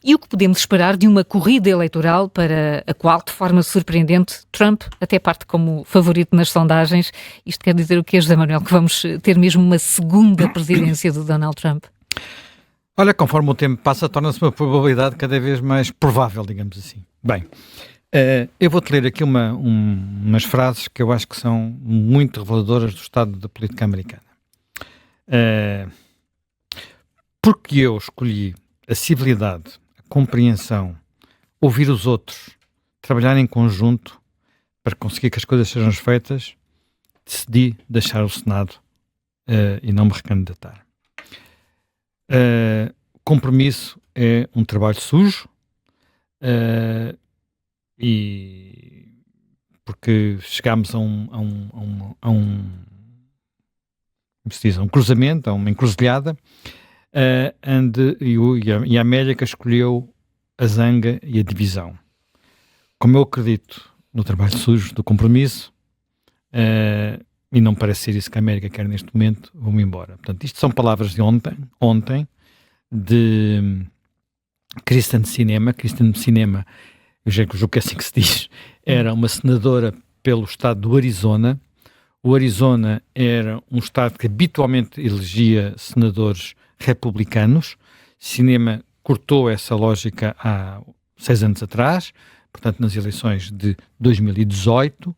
E o que podemos esperar de uma corrida eleitoral para a qual, de forma surpreendente, Trump até parte como favorito nas sondagens? Isto quer dizer o quê, José Manuel? Que vamos ter mesmo uma segunda presidência de Donald Trump? Olha, conforme o tempo passa, torna-se uma probabilidade cada vez mais provável, digamos assim. Bem, eu vou-te ler aqui umas frases que eu acho que são muito reveladoras do estado da política americana. Porque eu escolhi a civilidade, a compreensão, ouvir os outros, trabalhar em conjunto para conseguir que as coisas sejam feitas, decidi deixar o Senado e não me recandidatar. Compromisso é um trabalho sujo e porque chegámos a um cruzamento, a uma encruzilhada, e a América escolheu a zanga e a divisão. Como eu acredito no trabalho sujo do compromisso, e não parece ser isso que a América quer neste momento, vou-me embora. Portanto, isto são palavras de ontem de Kristen Sinema, eu julgo que é assim que se diz, era uma senadora pelo estado do Arizona. O Arizona era um estado que habitualmente elegia senadores republicanos. Sinema cortou essa lógica há 6 anos atrás, portanto nas eleições de 2018.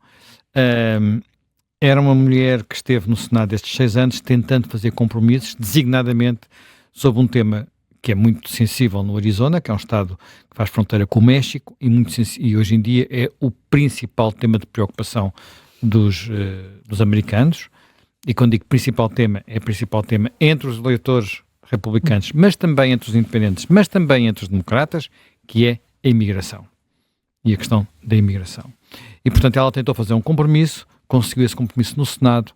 Era uma mulher que esteve no Senado estes 6 anos tentando fazer compromissos, designadamente sobre um tema que é muito sensível no Arizona, que é um estado que faz fronteira com o México e hoje em dia é o principal tema de preocupação dos americanos. E quando digo principal tema, é principal tema entre os eleitores republicanos, mas também entre os independentes, mas também entre os democratas, que é a imigração. E a questão da imigração. E, portanto, ela tentou fazer um compromisso, conseguiu esse compromisso no Senado,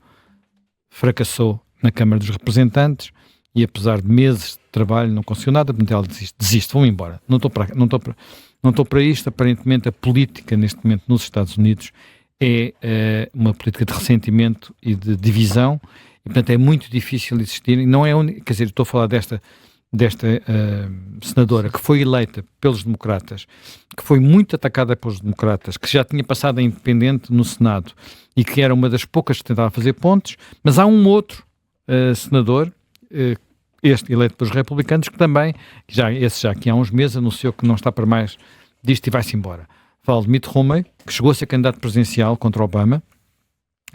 fracassou na Câmara dos Representantes e, apesar de meses de trabalho, não conseguiu nada. Portanto, ela desiste, vou embora. Não estou para isto. Aparentemente, a política, neste momento, nos Estados Unidos, é uma política de ressentimento e de divisão. E, portanto, é muito difícil existir. E não é quer dizer, estou a falar desta senadora que foi eleita pelos democratas, que foi muito atacada pelos democratas, que já tinha passado a independente no Senado e que era uma das poucas que tentava fazer pontos, mas há um outro senador, este eleito pelos republicanos, que também, já aqui há uns meses, anunciou que não está para mais disto e vai-se embora. Falo de Mitt Romney, que chegou a ser candidato presidencial contra Obama,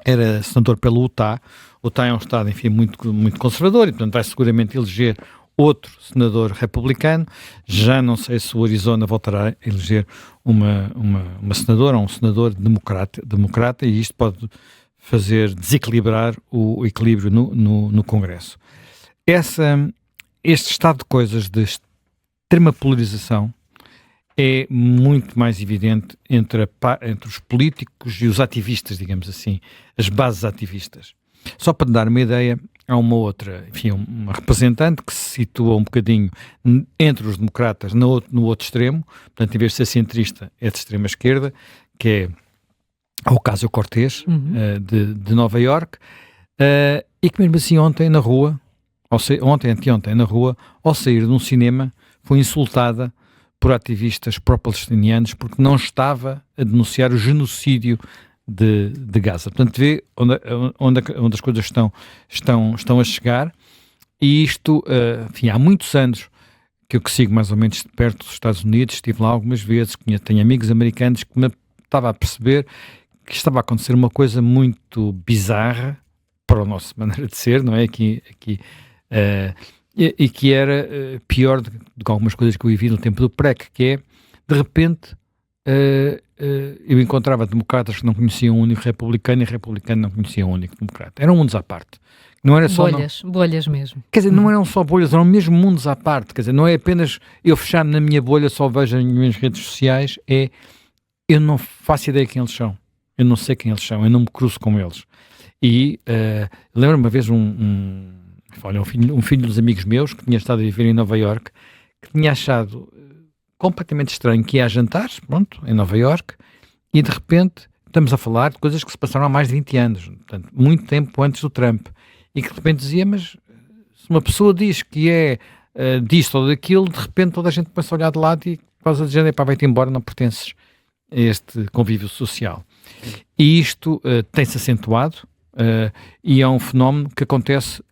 era senador pelo Utah. O Utah é um estado, enfim, muito, muito conservador e, portanto, vai seguramente eleger outro senador republicano. Já não sei se o Arizona voltará a eleger uma senadora ou um senador democrata, e isto pode fazer desequilibrar o equilíbrio no Congresso. Este estado de coisas de extrema polarização é muito mais evidente entre os políticos e os ativistas, digamos assim, as bases ativistas. Só para te dar uma ideia, há uma outra, enfim, uma representante que se situa um bocadinho entre os democratas no outro extremo, portanto, em vez de ser centrista, é de extrema esquerda, que é Ocasio-Cortez, de Nova Iorque, e que mesmo assim anteontem na rua, ao sair de um cinema, foi insultada por ativistas pró-palestinianos porque não estava a denunciar o genocídio de Gaza. Portanto, vê onde as coisas estão a chegar, e isto, enfim, há muitos anos que eu sigo mais ou menos de perto dos Estados Unidos, estive lá algumas vezes, tenho amigos americanos que me estava a perceber que estava a acontecer uma coisa muito bizarra para a nossa maneira de ser, não é? E que era pior do que algumas coisas que eu vivi no tempo do PREC, que é, de repente, eu encontrava democratas que não conheciam um único republicano e republicano não conhecia um único democrata. Eram mundos à parte. Não era só bolhas mesmo. Quer dizer, não eram só bolhas, eram mesmo mundos à parte. Quer dizer, não é apenas eu fechar-me na minha bolha, só vejo as minhas redes sociais, eu não faço ideia quem eles são. Eu não sei quem eles são, eu não me cruzo com eles. E lembro-me uma vez um filho dos amigos meus que tinha estado a viver em Nova Iorque, que tinha achado completamente estranho que ia a jantares, em Nova Iorque, e de repente estamos a falar de coisas que se passaram há mais de 20 anos, portanto, muito tempo antes do Trump, e que de repente dizia, mas se uma pessoa diz que é disto ou daquilo, de repente toda a gente começa a olhar de lado e quase a dizer, pá, vai-te embora, não pertences a este convívio social. E isto tem-se acentuado e é um fenómeno que acontece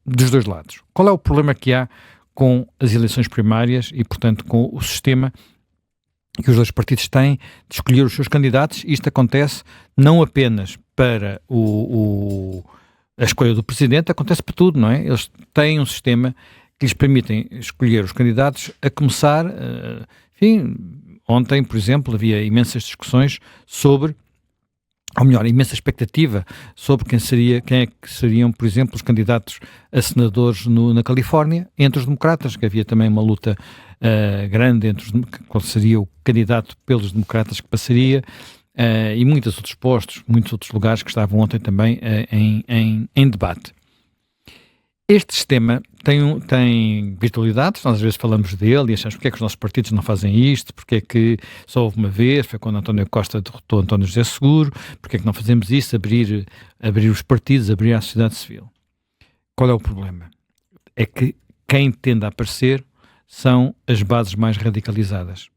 dos dois lados. Qual é o problema que há com as eleições primárias e, portanto, com o sistema que os dois partidos têm de escolher os seus candidatos? Isto acontece não apenas para a escolha do presidente, acontece para tudo, não é? Eles têm um sistema que lhes permitem escolher os candidatos a começar, enfim, ontem, por exemplo, havia imensas discussões sobre, ou melhor, imensa expectativa sobre quem é que seriam, por exemplo, os candidatos a senadores na Califórnia, entre os democratas, que havia também uma luta grande entre qual seria o candidato pelos democratas que passaria, e muitos outros postos, muitos outros lugares que estavam ontem também em debate. Este sistema tem virtualidades, nós às vezes falamos dele e achamos porque é que os nossos partidos não fazem isto, porque é que só houve uma vez, foi quando António Costa derrotou António José Seguro, porque é que não fazemos isso, abrir os partidos, abrir a sociedade civil. Qual é o problema? É que quem tende a aparecer são as bases mais radicalizadas.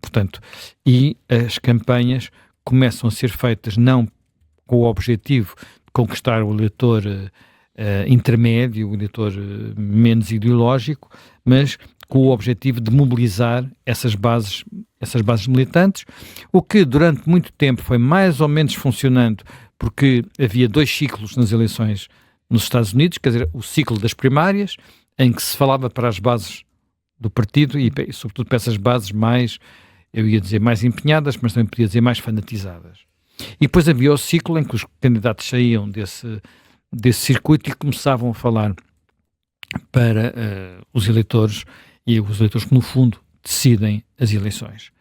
Portanto, e as campanhas começam a ser feitas não com o objetivo de conquistar o eleitor intermédio, o eleitor menos ideológico, mas com o objetivo de mobilizar essas bases militantes, o que durante muito tempo foi mais ou menos funcionando, porque havia 2 ciclos nas eleições nos Estados Unidos, quer dizer, o ciclo das primárias, em que se falava para as bases do partido e sobretudo para essas bases mais, eu ia dizer mais empenhadas, mas também podia dizer mais fanatizadas. E depois havia o ciclo em que os candidatos saíam desse circuito e começavam a falar para os eleitores, e os eleitores que no fundo decidem as eleições.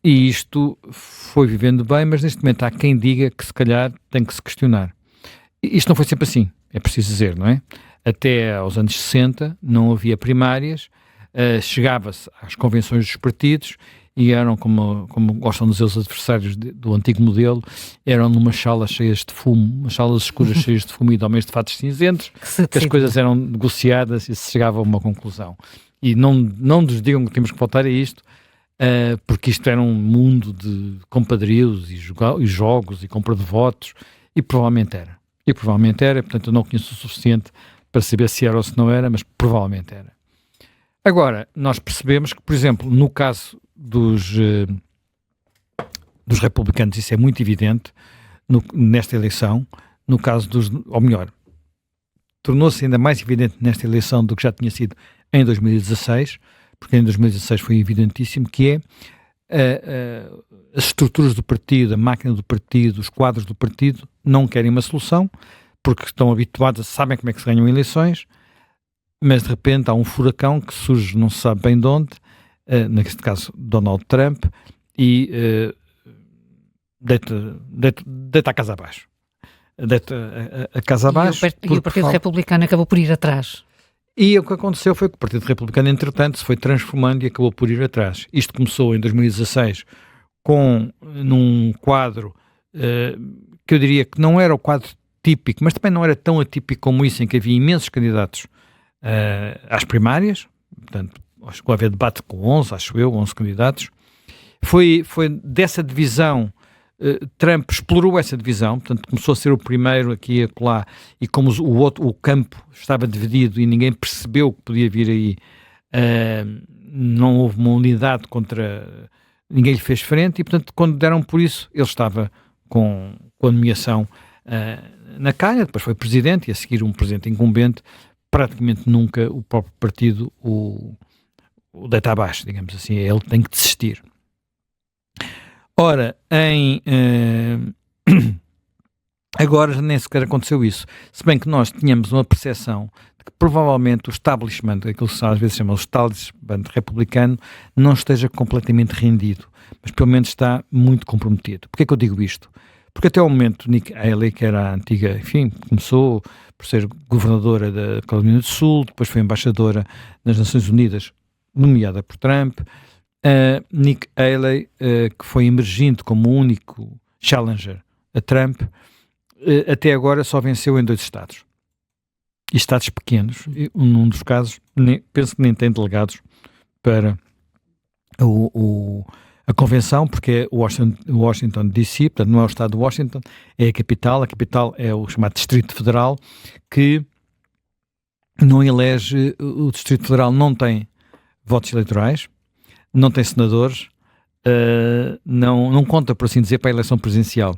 E isto foi vivendo bem, mas neste momento há quem diga que se calhar tem que se questionar. Isto não foi sempre assim, é preciso dizer, não é? Até aos anos 60 não havia primárias, chegava-se às convenções dos partidos e eram, como gostam de dizer os adversários do antigo modelo, eram numas salas cheias de fumo, umas salas escuras cheias de fumo e de homens de fatos cinzentos, que as coisas eram negociadas e se chegava a uma conclusão. E não nos digam que temos que voltar a isto, porque isto era um mundo de compadrios e jogos e compra de votos, e provavelmente era. Portanto eu não conheço o suficiente para saber se era ou se não era, mas provavelmente era. Agora, nós percebemos que, por exemplo, no caso dos republicanos, isso é muito evidente nesta eleição, no caso ou melhor, tornou-se ainda mais evidente nesta eleição do que já tinha sido em 2016, porque em 2016 foi evidentíssimo, que é as estruturas do partido, a máquina do partido, os quadros do partido não querem uma solução, porque estão habituados, sabem como é que se ganham eleições, mas de repente há um furacão que surge, não se sabe bem de onde, neste caso Donald Trump, e deita a casa abaixo. Deita a casa abaixo. E o Partido Republicano acabou por ir atrás. E o que aconteceu foi que o Partido Republicano, entretanto, se foi transformando e acabou por ir atrás. Isto começou em 2016 num quadro que eu diria que não era o quadro típico, mas também não era tão atípico como isso, em que havia imensos candidatos às primárias, portanto, acho que vai haver debate com 11 candidatos. Foi dessa divisão, Trump explorou essa divisão, portanto, começou a ser o primeiro aqui e acolá, e como o campo estava dividido e ninguém percebeu que podia vir aí, não houve uma unidade contra... Ninguém lhe fez frente e, portanto, quando deram por isso, ele estava com a nomeação na calha, depois foi presidente e a seguir um presidente incumbente, praticamente nunca o próprio partido o deita abaixo, digamos assim, ele tem que desistir. Ora, agora nem sequer aconteceu isso, se bem que nós tínhamos uma percepção de que provavelmente o establishment, aquilo que às vezes chama o establishment republicano, não esteja completamente rendido, mas pelo menos está muito comprometido. Porquê é que eu digo isto? Porque até o momento Nikki Haley, que era a antiga, enfim, começou por ser governadora da Carolina do Sul, depois foi embaixadora nas Nações Unidas, nomeada por Trump. Nikki Haley, que foi emergindo como o único challenger a Trump, até agora só venceu em 2 estados. e estados pequenos. E, num dos casos, penso que nem tem delegados para a convenção, porque é Washington DC, portanto não é o estado de Washington, é a capital é o chamado Distrito Federal, que não elege, o Distrito Federal não tem votos eleitorais, não tem senadores, não conta, por assim dizer, para a eleição presidencial.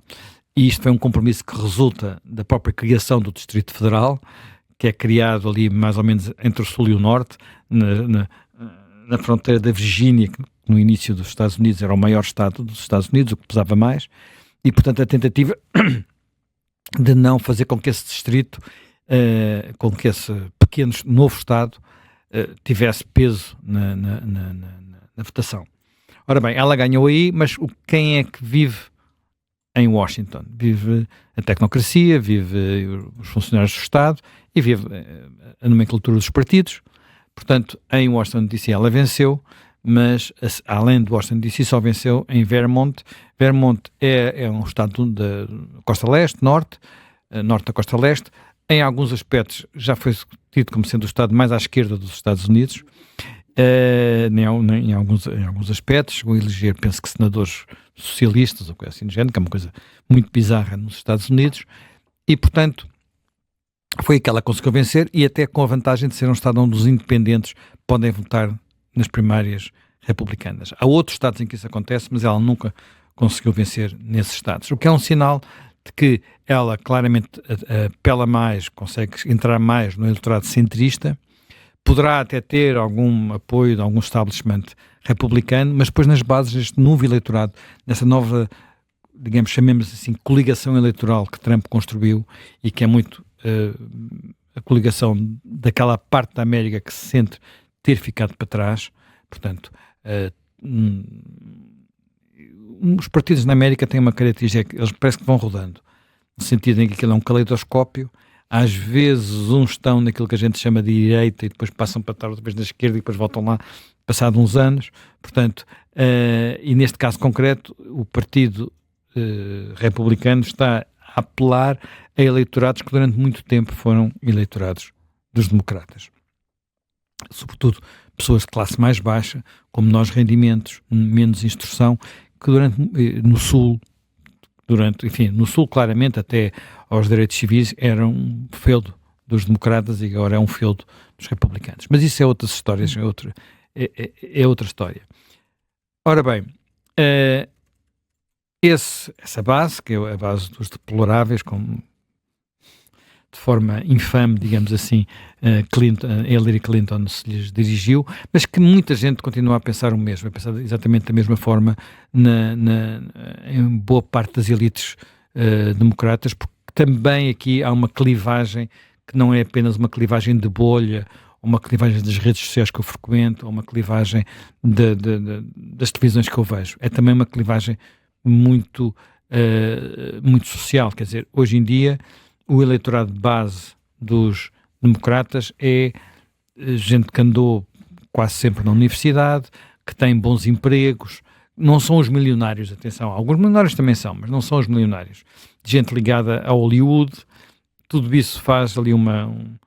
E isto foi um compromisso que resulta da própria criação do Distrito Federal, que é criado ali mais ou menos entre o Sul e o Norte, na fronteira da Virgínia, que no início dos Estados Unidos era o maior estado dos Estados Unidos, o que pesava mais, e portanto a tentativa de não fazer com que esse distrito, com que esse pequeno novo estado tivesse peso na votação. Ora bem, ela ganhou aí, mas quem é que vive em Washington? Vive a tecnocracia, vive os funcionários do Estado e vive a nomenclatura dos partidos. Portanto, em Washington DC ela venceu, mas além de Washington DC só venceu em Vermont. Vermont é um estado da costa leste, norte da costa leste. Em alguns aspectos já foi tido como sendo o estado mais à esquerda dos Estados Unidos. Em alguns aspectos, chegou a eleger, penso que senadores socialistas ou coisa assim do género, que é uma coisa muito bizarra nos Estados Unidos, e portanto foi aí que ela conseguiu vencer, e até com a vantagem de ser um estado onde os independentes podem votar nas primárias republicanas. Há outros estados em que isso acontece, mas ela nunca conseguiu vencer nesses estados, o que é um sinal de que ela claramente apela mais, consegue entrar mais no eleitorado centrista. Poderá até ter algum apoio de algum establishment republicano, mas depois nas bases deste novo eleitorado, nessa nova, digamos, chamemos assim, coligação eleitoral que Trump construiu e que é muito a coligação daquela parte da América que se sente ter ficado para trás. Portanto, os partidos na América têm uma característica, eles parece que vão rodando, no sentido em que aquilo é um caleidoscópio. Às vezes uns estão naquilo que a gente chama de direita e depois passam para estar outra vez na esquerda e depois voltam lá passado uns anos. Portanto, e neste caso concreto, o Partido Republicano está a apelar a eleitorados que durante muito tempo foram eleitorados dos democratas. Sobretudo pessoas de classe mais baixa, com menores rendimentos, menos instrução, que no Sul, no Sul claramente até aos direitos civis era um feudo dos democratas e agora é um feudo dos republicanos. Mas isso é outras histórias, é outra história. Ora bem, essa base, que é a base dos deploráveis, como de forma infame, digamos assim, Hillary Clinton se lhes dirigiu, mas que muita gente continua a pensar o mesmo, a pensar exatamente da mesma forma em boa parte das elites democratas, porque também aqui há uma clivagem que não é apenas uma clivagem de bolha, uma clivagem das redes sociais que eu frequento, ou uma clivagem das televisões que eu vejo. É também uma clivagem muito social, quer dizer, hoje em dia o eleitorado de base dos democratas é gente que andou quase sempre na universidade, que tem bons empregos, não são os milionários, atenção, alguns milionários também são, mas não são os milionários. Gente ligada a Hollywood, tudo isso faz ali um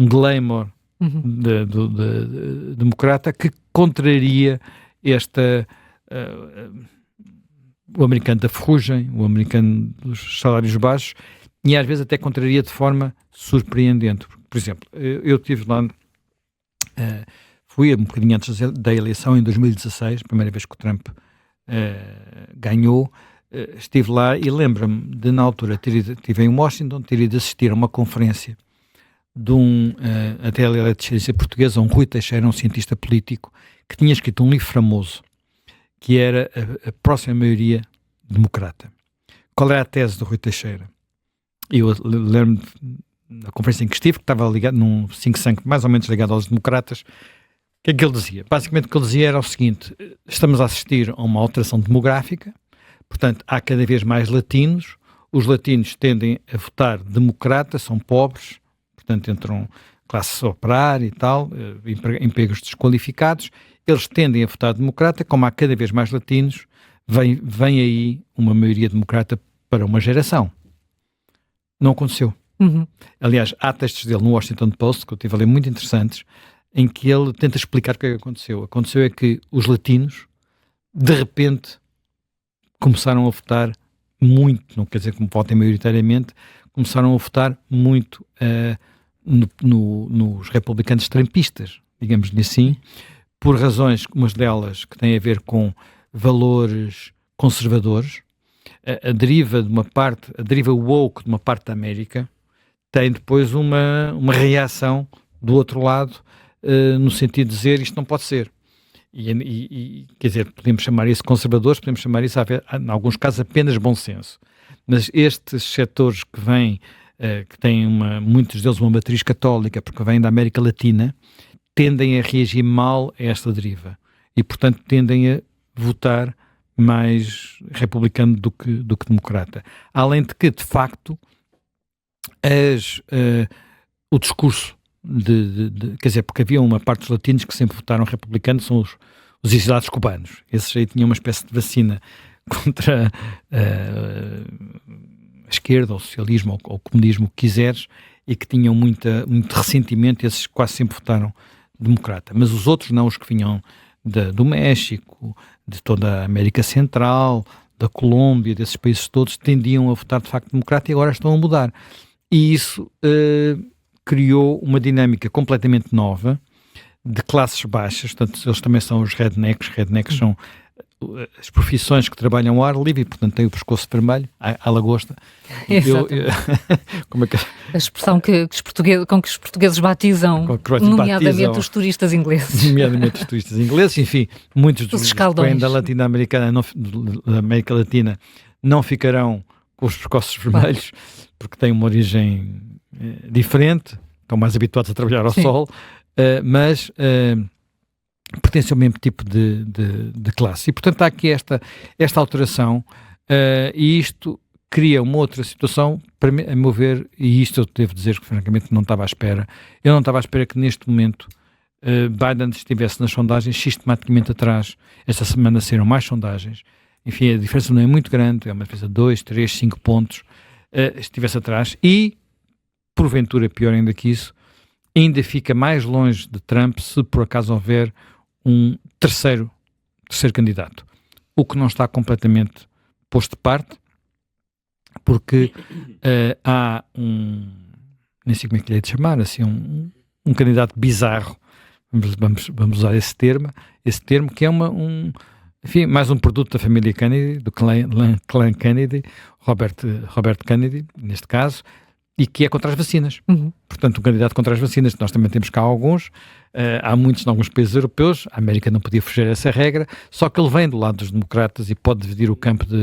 glamour de democrata que contraria o americano da ferrugem, o americano dos salários baixos, e às vezes até contraria de forma surpreendente. Por exemplo, eu estive lá, fui um bocadinho antes da eleição, em 2016, primeira vez que o Trump ganhou, estive lá e lembro-me de, na altura, estive em Washington, ter ido assistir a uma conferência de até ele era de ciência portuguesa, um Rui Teixeira, um cientista político, que tinha escrito um livro famoso, que era a próxima maioria democrata. Qual era a tese do Rui Teixeira? Eu lembro-me da conferência em que estive, que estava ligado num think tank mais ou menos ligado aos democratas. O que é que ele dizia? Basicamente o que ele dizia era o seguinte: estamos a assistir a uma alteração demográfica, portanto há cada vez mais latinos, os latinos tendem a votar democrata, são pobres, portanto entram classe operária e tal, empregos desqualificados, eles tendem a votar democrata, como há cada vez mais latinos, vem aí uma maioria democrata para uma geração. Não aconteceu. Uhum. Aliás, há textos dele no Washington Post, que eu tive a ler, muito interessantes, em que ele tenta explicar o que é que aconteceu. Aconteceu é que os latinos, de repente, começaram a votar muito, não quer dizer que votem maioritariamente, começaram a votar muito nos republicanos trumpistas, digamos-lhe assim, por razões, umas delas que têm a ver com valores conservadores. A deriva de uma parte, a deriva woke de uma parte da América tem depois uma reação do outro lado, no sentido de dizer isto não pode ser. Quer dizer, podemos chamar isso conservadores, podemos chamar isso, em alguns casos, apenas bom senso. Mas estes setores que vêm, que têm muitos deles uma matriz católica, porque vêm da América Latina, tendem a reagir mal a esta deriva. E, portanto, tendem a votar mais republicano do que democrata. Além de que, de facto, o discurso quer dizer, porque havia uma parte dos latinos que sempre votaram republicanos, são os exilados cubanos. Esses aí tinham uma espécie de vacina contra a esquerda, ou o socialismo, ou o comunismo, o que quiseres, e que tinham muito ressentimento, esses quase sempre votaram democrata. Mas os outros não, os que vinham do México, de toda a América Central, da Colômbia, desses países todos, tendiam a votar de facto democrata e agora estão a mudar. E isso criou uma dinâmica completamente nova de classes baixas, portanto eles também são os rednecks. Rednecks são as profissões que trabalham ao ar livre, portanto têm o pescoço vermelho, à lagosta. Como é que... A expressão com que os portugueses batizam, nomeadamente os turistas ingleses. Nomeadamente os turistas ingleses, enfim, muitos dos que vêm da Latino-Americana, da América Latina, não ficarão com os pescoços vermelhos, porque têm uma origem diferente, estão mais habituados a trabalhar ao sol, mas pertencem ao mesmo tipo de classe. E, portanto, há aqui esta alteração, e isto cria uma outra situação, para mim, a meu ver, e isto eu devo dizer que, francamente, não estava à espera. Eu não estava à espera que, neste momento, Biden estivesse nas sondagens sistematicamente atrás. Esta semana saíram mais sondagens. Enfim, a diferença não é muito grande, é uma diferença de 2, 3, 5 pontos, estivesse atrás. E, porventura, pior ainda que isso, ainda fica mais longe de Trump se por acaso houver um terceiro candidato. O que não está completamente posto de parte, porque há nem sei como é que lhe é de chamar, assim, um candidato bizarro, vamos usar esse termo, que é enfim, mais um produto da família Kennedy, do clã Kennedy, Robert Kennedy, neste caso, e que é contra as vacinas. Uhum. Portanto, um candidato contra as vacinas. Nós também temos cá alguns, há muitos em alguns países europeus, a América não podia fugir a essa regra, só que ele vem do lado dos democratas e pode dividir o campo de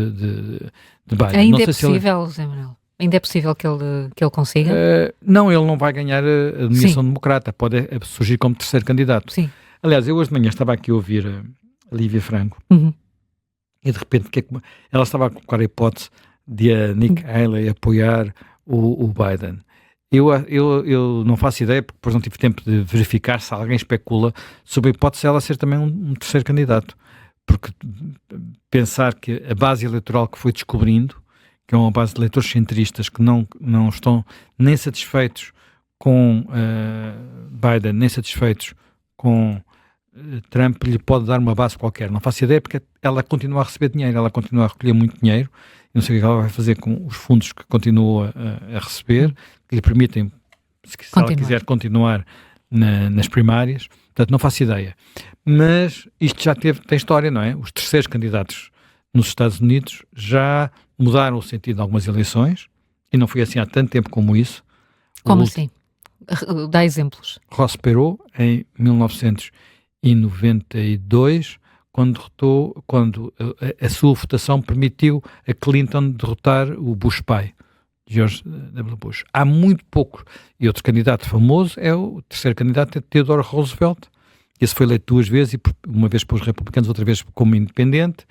Biden. Ainda é possível, José Manuel? Ainda é possível que ele consiga? Não, ele não vai ganhar a nomeação democrata, pode surgir como terceiro candidato. Sim. Aliás, eu hoje de manhã estava aqui a ouvir a Lívia Franco, e de repente ela estava a colocar a hipótese de a Nikki Haley apoiar o Biden. Eu não faço ideia, porque depois não tive tempo de verificar se alguém especula sobre a hipótese de ela ser também um terceiro candidato. Porque pensar que a base eleitoral que foi descobrindo, que é uma base de eleitores centristas que não estão nem satisfeitos com Biden, nem satisfeitos com Trump, lhe pode dar uma base qualquer. Não faço ideia, porque ela continua a receber dinheiro, ela continua a recolher muito dinheiro. Não sei o que ela vai fazer com os fundos que continua a receber, que lhe permitem, se ela quiser, continuar nas primárias. Portanto, não faço ideia. Mas isto já tem história, não é? Os terceiros candidatos nos Estados Unidos já mudaram o sentido de algumas eleições, e não foi assim há tanto tempo como isso. Como assim? Dá exemplos. Ross Perot, em 1992, quando a sua votação permitiu a Clinton derrotar o Bush pai, George W. Bush. Há muito pouco. E outro candidato famoso é o terceiro candidato, Theodore Roosevelt. Esse foi eleito 2 vezes, uma vez pelos republicanos, outra vez como independente.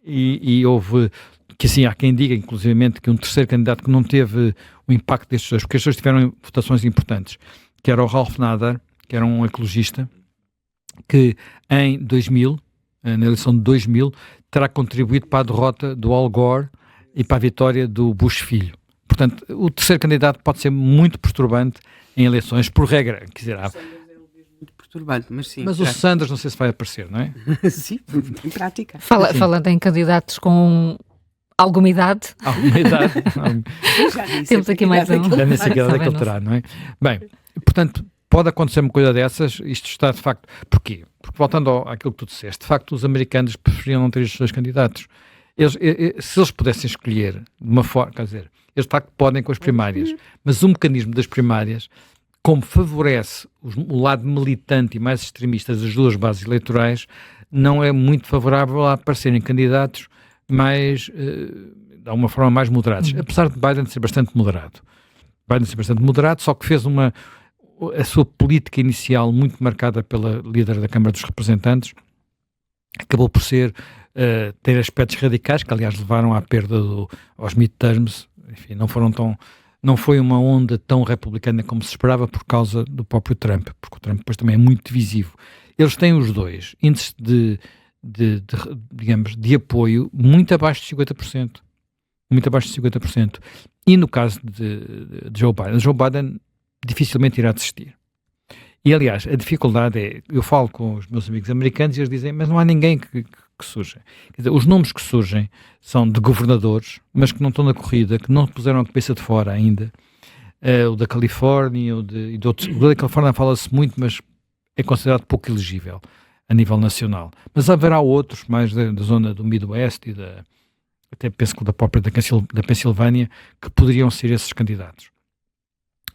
E houve, que assim, há quem diga, inclusivamente, que um terceiro candidato que não teve o impacto destes dois, porque estes dois tiveram votações importantes, que era o Ralph Nader, que era um ecologista, que em 2000, na eleição de 2000, terá contribuído para a derrota do Al Gore e para a vitória do Bush filho. Portanto, o terceiro candidato pode ser muito perturbante em eleições, por regra. Quer dizer, Muito perturbante, mas sim. mas o Sanders não sei se vai aparecer, não é? Sim, em prática. Falando em candidatos com alguma idade, Alguma idade. temos aqui mais um. Já nem sei que idade é que ele terá, não é? Bem, portanto, pode acontecer uma coisa dessas, isto está de facto... Porquê? Porque voltando àquilo que tu disseste, de facto os americanos preferiam não ter estes dois candidatos. Se eles pudessem escolher de uma forma, quer dizer, eles de facto podem com as primárias, mas o mecanismo das primárias, como favorece o lado militante e mais extremista das duas bases eleitorais, não é muito favorável a aparecerem candidatos mais, de alguma forma, mais moderados. Apesar de Biden ser bastante moderado. Só que fez a sua política inicial muito marcada pela líder da Câmara dos Representantes, acabou por ser ter aspectos radicais, que aliás levaram à perda aos midterms. Enfim, não foi uma onda tão republicana como se esperava por causa do próprio Trump, porque o Trump depois também é muito divisivo. Eles têm os dois índices digamos, de apoio muito abaixo de 50%. Muito abaixo de 50%. E no caso de Joe Biden dificilmente irá desistir. E, aliás, a dificuldade é, eu falo com os meus amigos americanos e eles dizem, mas não há ninguém que surja. Quer dizer, os nomes que surgem são de governadores, mas que não estão na corrida, que não puseram a cabeça de fora ainda. O da Califórnia, o de outros. O da Califórnia fala-se muito, mas é considerado pouco elegível a nível nacional. Mas haverá outros, mais da zona do Midwest e até penso que da própria da Pensilvânia, que poderiam ser esses candidatos.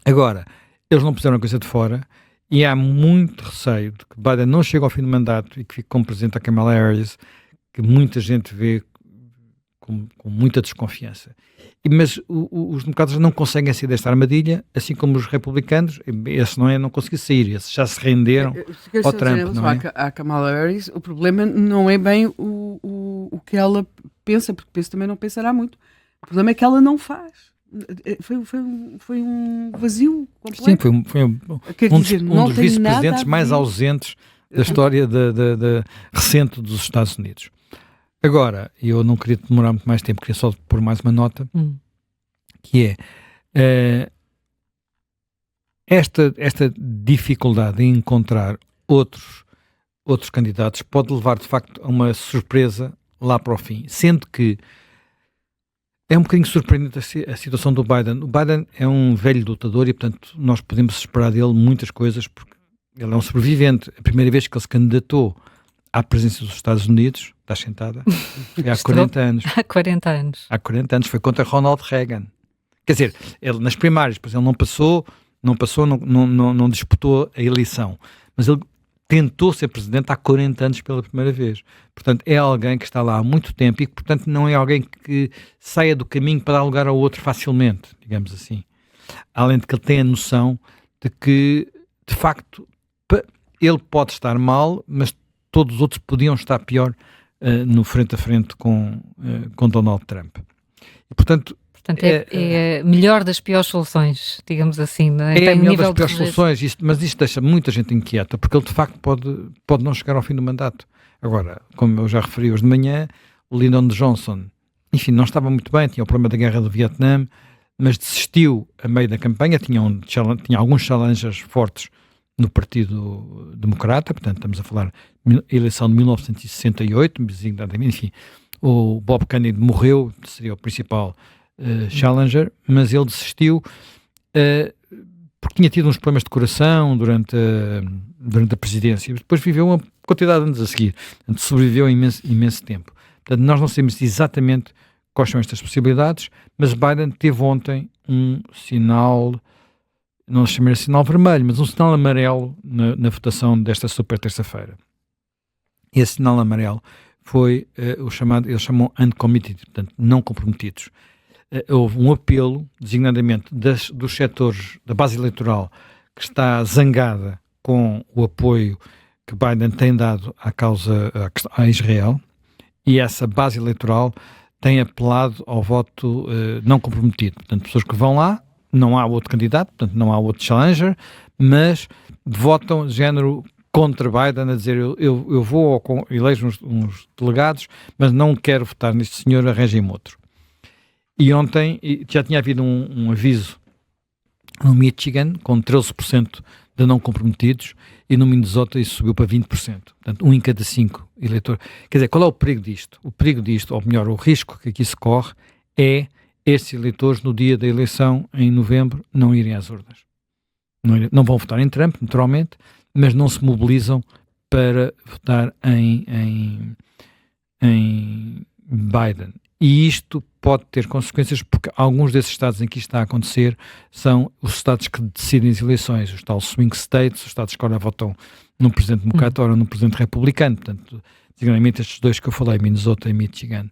Agora, eles não puseram a coisa de fora e há muito receio de que Biden não chegue ao fim do mandato e que fique como presidente da Kamala Harris, que muita gente vê com muita desconfiança. Mas os democratas não conseguem sair desta armadilha, assim como os republicanos, esse não conseguiu sair, esses já se renderam ao Trump. Não é? A Kamala Harris, o problema não é bem o que ela pensa, porque também não pensará muito. O problema é que ela não faz. Foi um vazio completo. Sim, foi um dos vice-presidentes mais ausentes da história recente dos Estados Unidos. Agora, eu não queria demorar muito mais tempo, queria só pôr mais uma nota, que é esta dificuldade em encontrar outros candidatos pode levar, de facto, a uma surpresa lá para o fim, sendo que é um bocadinho surpreendente a situação do Biden. O Biden é um velho lutador e, portanto, nós podemos esperar dele muitas coisas, porque ele é um sobrevivente. A primeira vez que ele se candidatou à presidência dos Estados Unidos, estás sentada, foi há 40 anos. Há 40 anos. Há 40 anos, foi contra Ronald Reagan. Quer dizer, ele nas primárias, depois ele não disputou a eleição, mas ele tentou ser presidente há 40 anos pela primeira vez. Portanto, é alguém que está lá há muito tempo e que, portanto, não é alguém que saia do caminho para dar lugar ao outro facilmente, digamos assim. Além de que ele tem a noção de que, de facto, ele pode estar mal, mas todos os outros podiam estar pior no frente a frente com Donald Trump. E, portanto, é a melhor das piores soluções, digamos assim. Né? É a melhor das piores soluções, mas isto deixa muita gente inquieta, porque ele de facto pode não chegar ao fim do mandato. Agora, como eu já referi hoje de manhã, o Lyndon Johnson, enfim, não estava muito bem, tinha o problema da guerra do Vietnã, mas desistiu a meio da campanha, tinha alguns challengers fortes no Partido Democrata, portanto estamos a falar da eleição de 1968, enfim, o Bob Kennedy morreu, seria o principal challenger, mas ele desistiu porque tinha tido uns problemas de coração durante a presidência, depois viveu uma quantidade de anos a seguir, portanto, sobreviveu imenso tempo. Portanto, nós não sabemos exatamente quais são estas possibilidades, mas Biden teve ontem um sinal, não chamaria sinal vermelho, mas um sinal amarelo na votação desta super terça-feira. Esse sinal amarelo foi o chamado, eles chamam uncommitted, portanto, não comprometidos. Houve um apelo, designadamente, dos setores da base eleitoral que está zangada com o apoio que Biden tem dado à causa a Israel, e essa base eleitoral tem apelado ao voto não comprometido. Portanto, pessoas que vão lá, não há outro candidato, portanto, não há outro challenger, mas votam de género contra Biden, a dizer eu vou eleger uns delegados, mas não quero votar neste senhor, arranjem-me outro. E ontem já tinha havido um aviso no Michigan, com 13% de não comprometidos, e no Minnesota isso subiu para 20%. Portanto, 1 em cada 5 eleitores. Quer dizer, qual é o perigo disto? O perigo disto, ou melhor, o risco que aqui se corre, é estes eleitores, no dia da eleição, em novembro, não irem às urnas. Não vão votar em Trump, naturalmente, mas não se mobilizam para votar em Biden. E isto pode ter consequências, porque alguns desses estados em que isto está a acontecer são os estados que decidem as eleições, os tal swing states, os estados que agora votam num presidente democrata ou num presidente republicano, portanto, seguramente estes dois que eu falei, Minnesota e Michigan.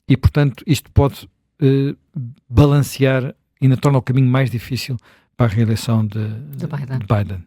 E, portanto, isto pode balancear e ainda torna o caminho mais difícil para a reeleição de Biden.